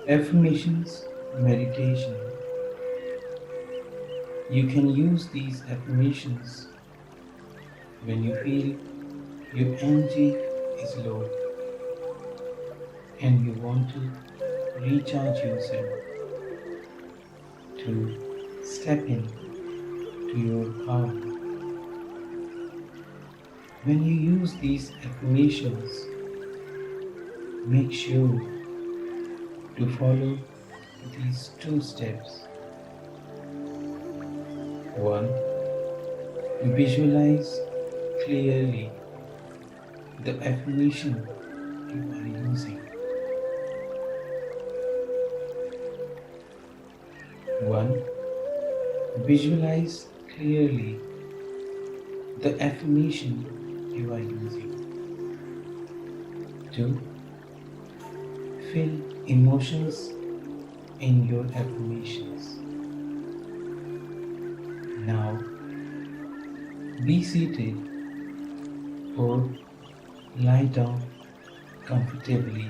Affirmations meditation. You can use these affirmations when you feel your energy is low and you want to recharge yourself to step in to your power. When you use these affirmations, make sure to follow these two steps. 1. Visualize clearly the affirmation you are using. 1. Visualize clearly the affirmation you are using. 2. Feel emotions in your affirmations. Now, be seated or lie down comfortably.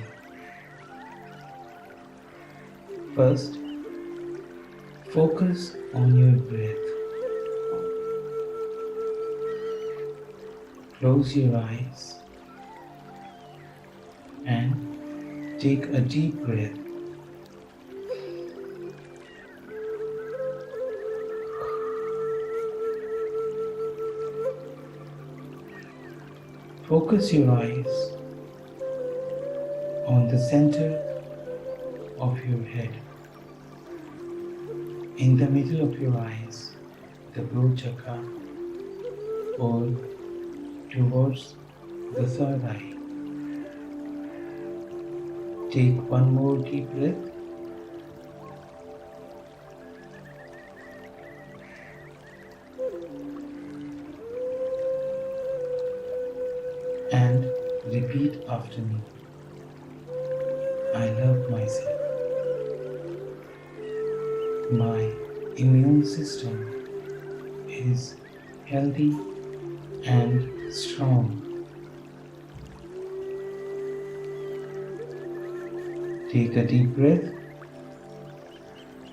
First, focus on your breath. Close your eyes and take a deep breath. Focus your eyes on the center of your head. In the middle of your eyes, the root chakra, or towards the third eye. Take one more deep breath. And repeat after me. I love myself. My immune system is healthy and strong. Take a deep breath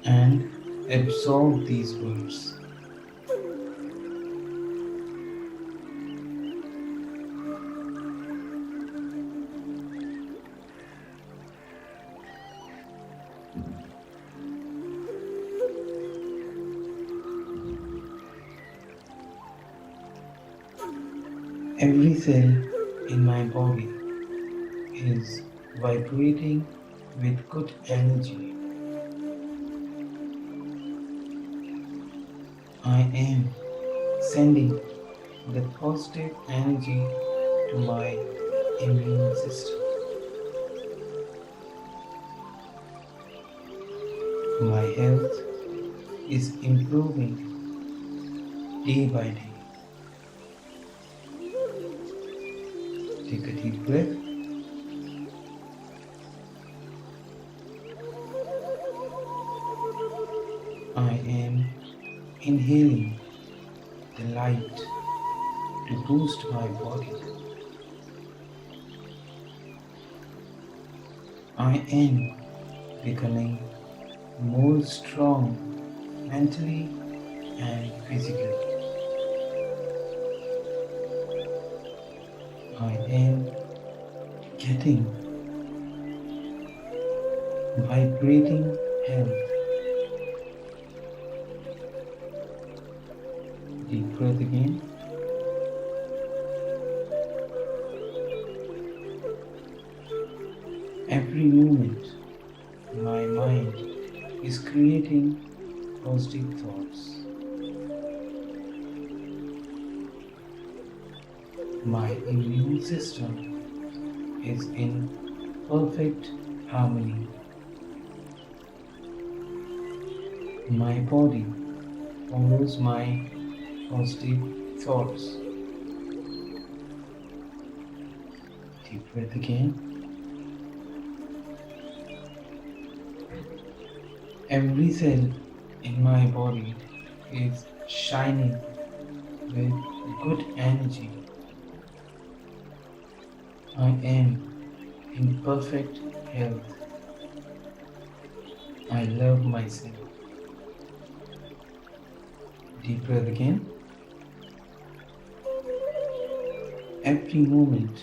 and absorb these words. Every cell in my body is vibrating with good energy. I am sending the positive energy to my immune system. My health is improving day by day. Take a deep breath. I am inhaling the light to boost my body. I am becoming more strong mentally and physically. I am getting vibrating health. Deep breath again. Every moment, my mind is creating positive thoughts. My immune system is in perfect harmony. My body follows my positive thoughts. Deep breath again. Every cell in my body is shining with good energy. I am in perfect health. I love myself. Deep breath again. Every moment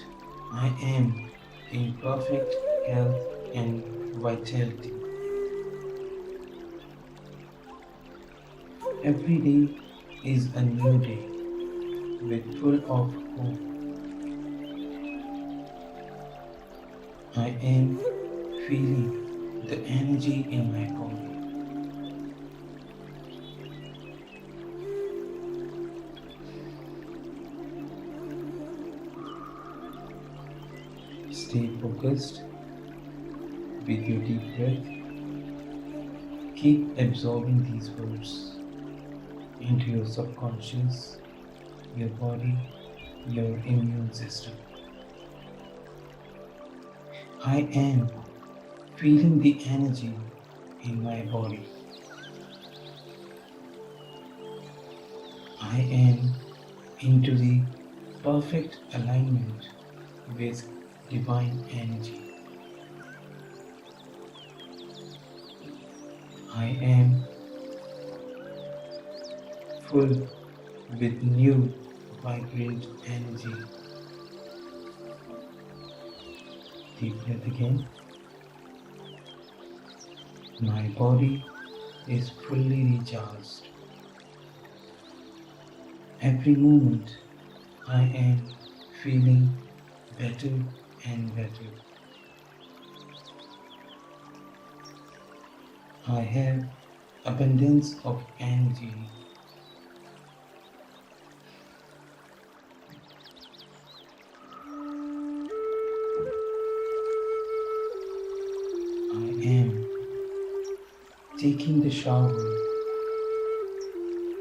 I am in perfect health and vitality. Every day is a new day with full of hope. I am feeling the energy in my body. Stay focused with your deep breath. Keep absorbing these words into your subconscious, your body, your immune system. I am feeling the energy in my body. I am into the perfect alignment with divine energy. I am full with new vibrant energy. Deep breath again. My body is fully recharged. Every moment I am feeling better and better. I have abundance of energy. I am taking the shower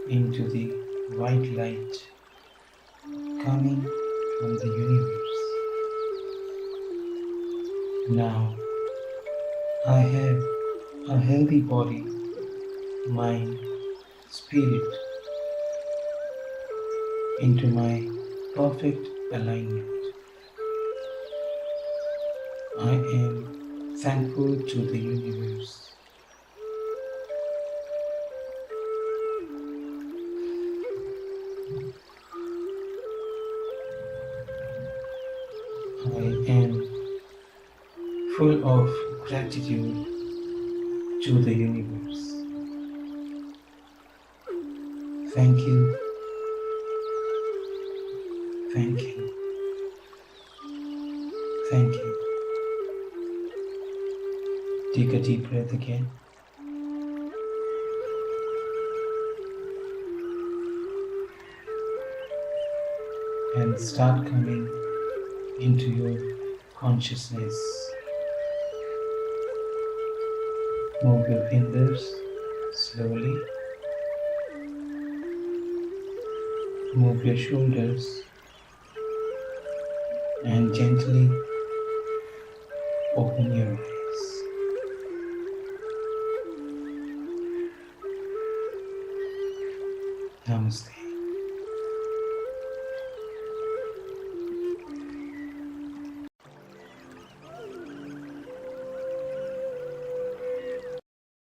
into the white light coming from the universe. Now I have a healthy body, mind, spirit into my perfect alignment. I am thankful to the universe. I am full of gratitude to the universe. Thank you, thank you, thank you. Take a deep breath again. And start coming into your consciousness. Move your fingers slowly. Move your shoulders and gently open your eyes. Namaste.